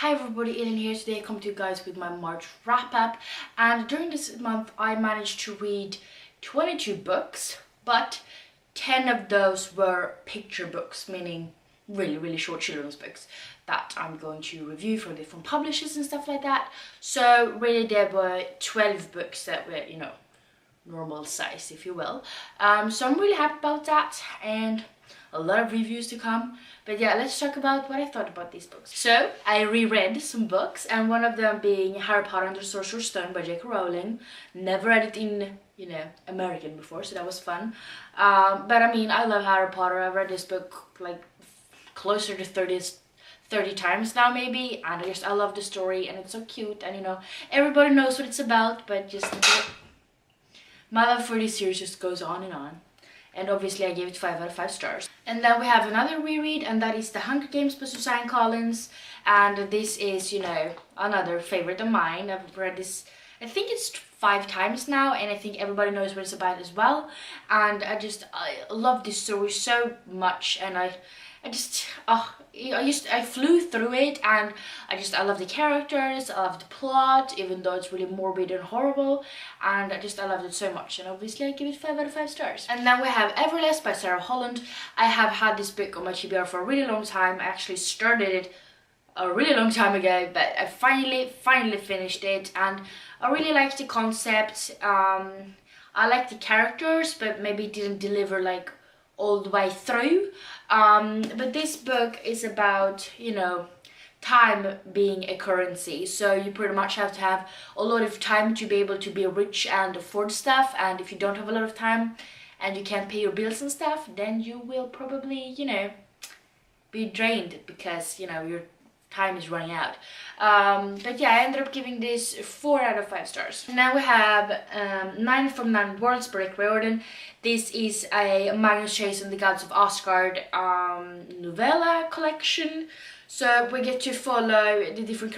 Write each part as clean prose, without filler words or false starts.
Hi everybody, Ellen here. Today I come to you guys with my March wrap-up, and during this month I managed to read 22 books, but 10 of those were picture books, meaning really short children's books that I'm going to review from different publishers and stuff like that. So really there were 12 books that were, normal size, if you will. So I'm really happy about that, and a lot of reviews to come. But yeah, let's talk about what I thought about these books. So I reread some books, and one of them being Harry Potter and the Sorcerer's Stone by J.K. Rowling. Never read it in, American before, so that was fun. But I mean, I love Harry Potter. I've read this book like closer to 30 times now maybe, and I love the story, and it's so cute, and everybody knows what it's about, but just my love for this series just goes on and on. And obviously I gave it 5 out of 5 stars. And then we have another reread, and that is The Hunger Games by Suzanne Collins. And this is, another favorite of mine. I've read this, I think it's 5 times now, and I think everybody knows what it's about as well. And I love this story so much, and I flew through it, and I love the characters, I love the plot, even though it's really morbid and horrible, and I loved it so much, and obviously I give it 5 out of 5 stars. And then we have Everlast by Sarah Holland. I have had this book on my TBR for a really long time. I actually started it a really long time ago, but I finally finished it, and I really like the concept. I like the characters, but maybe it didn't deliver like all the way through. But this book is about, time being a currency. So you pretty much have to have a lot of time to be able to be rich and afford stuff. And if you don't have a lot of time and you can't pay your bills and stuff, then you will probably, be drained because, your time is running out. But yeah, I ended up giving this 4 out of 5 stars. Now we have 9 from 9 Worlds by Rick Riordan. This is a Magnus Chase and the Gods of Asgard novella collection. So we get to follow the different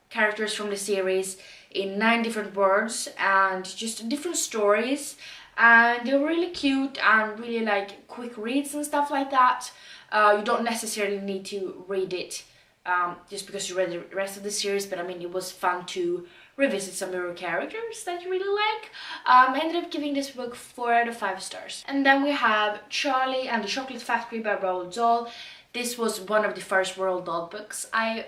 characters from the series in 9 different worlds and just different stories. And they're really cute and really like quick reads and stuff like that. You don't necessarily need to read it just because you read the rest of the series, but I mean, it was fun to revisit some of your characters that you really like. I ended up giving this book 4 out of 5 stars. And then we have Charlie and the Chocolate Factory by Roald Dahl. This was one of the first Roald Dahl books I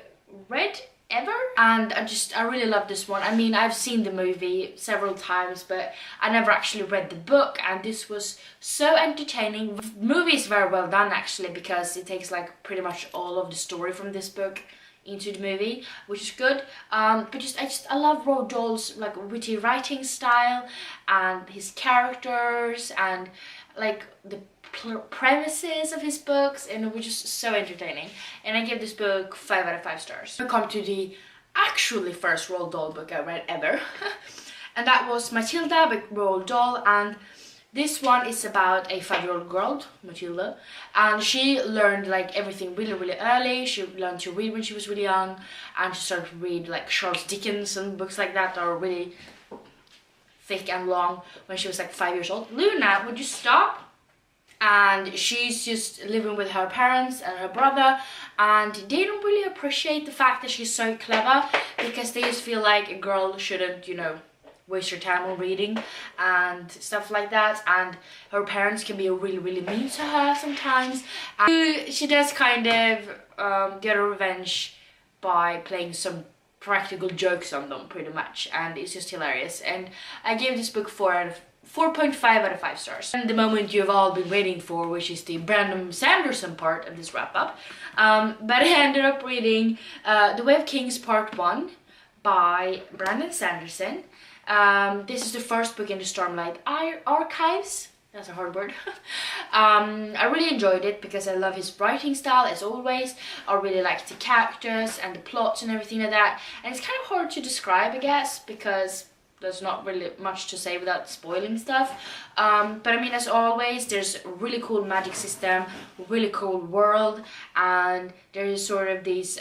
read ever, and I really love this one. I mean, I've seen the movie several times, but I never actually read the book, and this was so entertaining. The movie is very well done actually, because it takes like pretty much all of the story from this book into the movie, which is good. But I love Roald Dahl's like witty writing style and his characters and like the premises of his books, and it was just so entertaining, and I give this book 5 out of 5 stars. I come to the actually first Roald Dahl book I read ever and that was Matilda by Roald Dahl, and this one is about a 5-year-old girl, Matilda, and she learned like everything really early. She learned to read when she was really young, and she started to read like Charles Dickens and books like that are really thick and long when she was like 5 years old. Luna, would you stop? And she's just living with her parents and her brother, and they don't really appreciate the fact that she's so clever, because they just feel like a girl shouldn't, waste her time on reading and stuff like that, and her parents can be really mean to her sometimes. And she does kind of get a revenge by playing some practical jokes on them pretty much, and it's just hilarious. And I gave this book 4.5 out of 5 stars. And the moment you've all been waiting for, which is the Brandon Sanderson part of this wrap-up. But I ended up reading The Way of Kings Part 1 by Brandon Sanderson. This is the first book in the Stormlight Archives. That's a hard word. I really enjoyed it because I love his writing style as always. I really like the characters and the plots and everything like that. And it's kind of hard to describe, I guess, because there's not really much to say without spoiling stuff. But I mean, as always, there's a really cool magic system, really cool world, and there is sort of these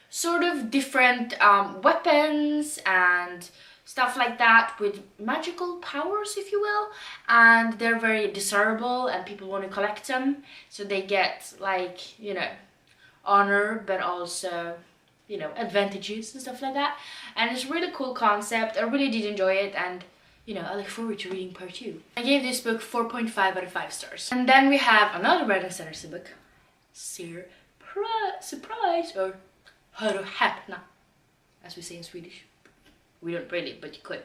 sort of different weapons and stuff like that with magical powers, if you will, and they're very desirable and people want to collect them, so they get like, honor, but also, you know, advantages and stuff like that. And it's a really cool concept. I really did enjoy it, and you know, I look forward to reading part 2. I gave this book 4.5 out of 5 stars. And then we have another Brandon Sanderson book, Surprise, or Hör och häpna, as we say in Swedish. We don't really, but you could.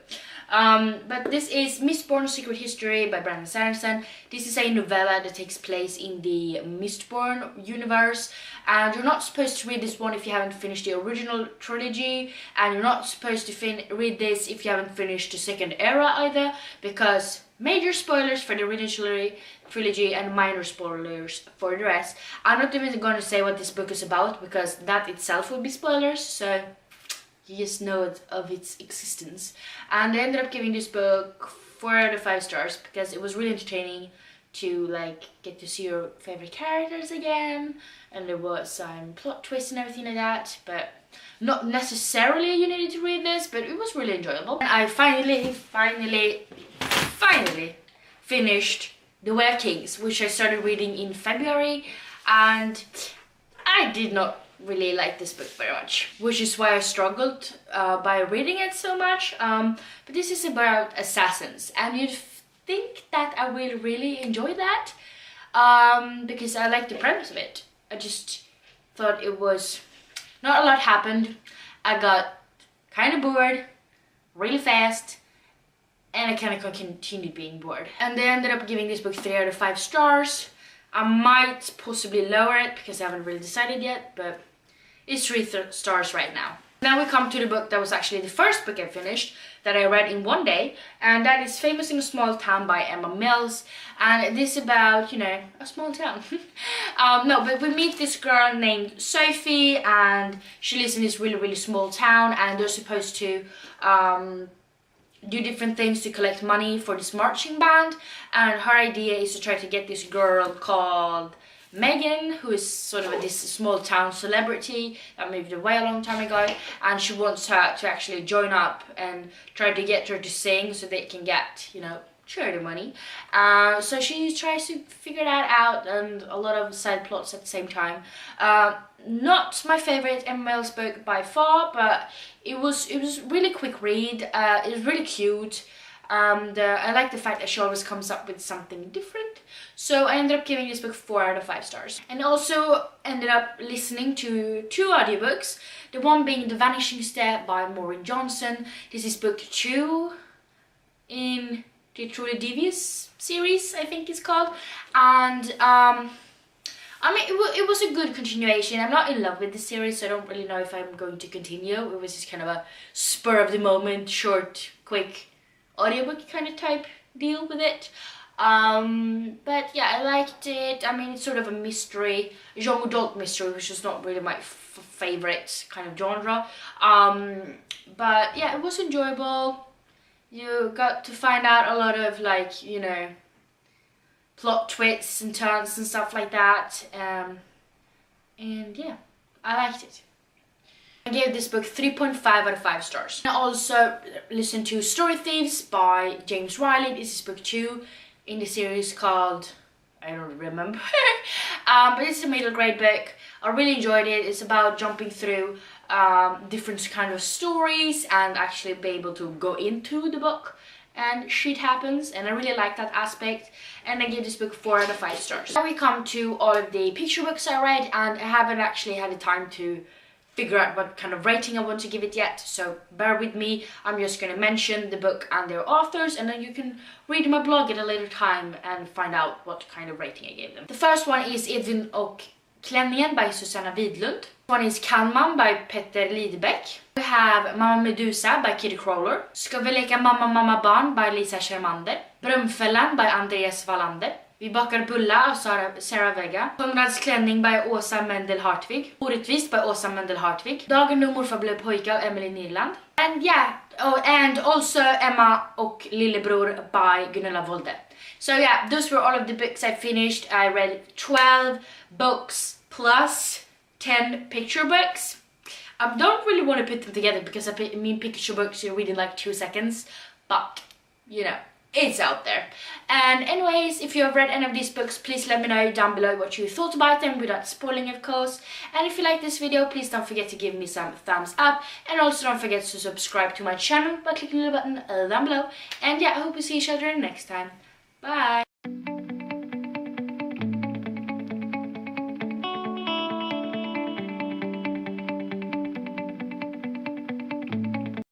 But this is Mistborn Secret History by Brandon Sanderson. This is a novella that takes place in the Mistborn universe, and you're not supposed to read this one if you haven't finished the original trilogy, and you're not supposed to read this if you haven't finished the second era either, because major spoilers for the original trilogy and minor spoilers for the rest. I'm not even going to say what this book is about, because that itself would be spoilers, so you just know of its existence. And I ended up giving this book 4 out of 5 stars because it was really entertaining to like get to see your favorite characters again, and there was some plot twists and everything like that, but not necessarily you needed to read this, but it was really enjoyable. And I finally finished The Way of Kings, which I started reading in February, and I did not really like this book very much, which is why I struggled by reading it so much. But this is about assassins, and you'd think that I will really enjoy that because I like the premise of it. I just thought it was not a lot happened. I got kind of bored really fast, and I kind of continued being bored. And I ended up giving this book 3 out of 5 stars. I might possibly lower it because I haven't really decided yet, but it's 3 stars right now. Now we come to the book that was actually the first book I finished that I read in one day, and that is Famous in a Small Town by Emma Mills. And this is about, you know, a small town. No, but we meet this girl named Sophie, and she lives in this really small town, and they're supposed to do different things to collect money for this marching band. And her idea is to try to get this girl called Megan, who is sort of this small town celebrity that moved away a long time ago, and she wants her to actually join up and try to get her to sing so they can get, you know, charity money. So she tries to figure that out, and a lot of side plots at the same time. Not my favorite Emma Mills book by far, but it was really quick read. It was really cute. I like the fact that she always comes up with something different. So I ended up giving this book 4 out of 5 stars. And also ended up listening to 2 audiobooks. The one being The Vanishing Step by Maureen Johnson. This is book 2 in the Truly Devious series, I think it's called. And I mean, it was a good continuation. I'm not in love with the series, so I don't really know if I'm going to continue. It was just kind of a spur of the moment, short, quick audiobook kind of type deal with it. But yeah, I liked it. I mean, it's sort of a mystery, young adult mystery, which is not really my favorite kind of genre. But yeah, it was enjoyable. You got to find out a lot of, like, you know, plot twists and turns and stuff like that. And yeah, I liked it. I gave this book 3.5 out of 5 stars. I also listened to Story Thieves by James Riley. This is book 2 in the series called, I don't remember. But it's a middle grade book. I really enjoyed it. It's about jumping through different kind of stories and actually be able to go into the book, and shit happens, and I really like that aspect. And I give this book 4 out of 5 stars. Now we come to all of the picture books I read, and I haven't actually had the time to figure out what kind of rating I want to give it yet, so bear with me. I'm just going to mention the book and their authors, and then you can read my blog at a later time and find out what kind of rating I gave them. The first one is Edvin och Klänningen by Susanna Widlund. One is Kan man by Petter Lidbeck. We have Mamma Medusa by Kitty Crawler. Ska vi leka mamma mamma barn by Lisa Schermander. Brumfällan by Andreas Wallander. Vi bakar bullar av Sarah Vega. Konrads klänning by Åsa Mendel Hartvig. Orättvist by Åsa Mendel Hartvig. Dagen då morfar blev pojke av Emily Nirland. And yeah, and also Emma och Lillebror by Gunilla Wolde. So yeah, those were all of the books I finished. I read 12 books plus 10 picture books. I don't really want to put them together because I mean picture books you read in like 2 seconds. But, you know, it's out there. And anyways, if you have read any of these books, please let me know down below what you thought about them without spoiling, of course. And if you like this video, please don't forget to give me some thumbs up, and also don't forget to subscribe to my channel by clicking the little button down below. And yeah, I hope we see each other next time. Bye!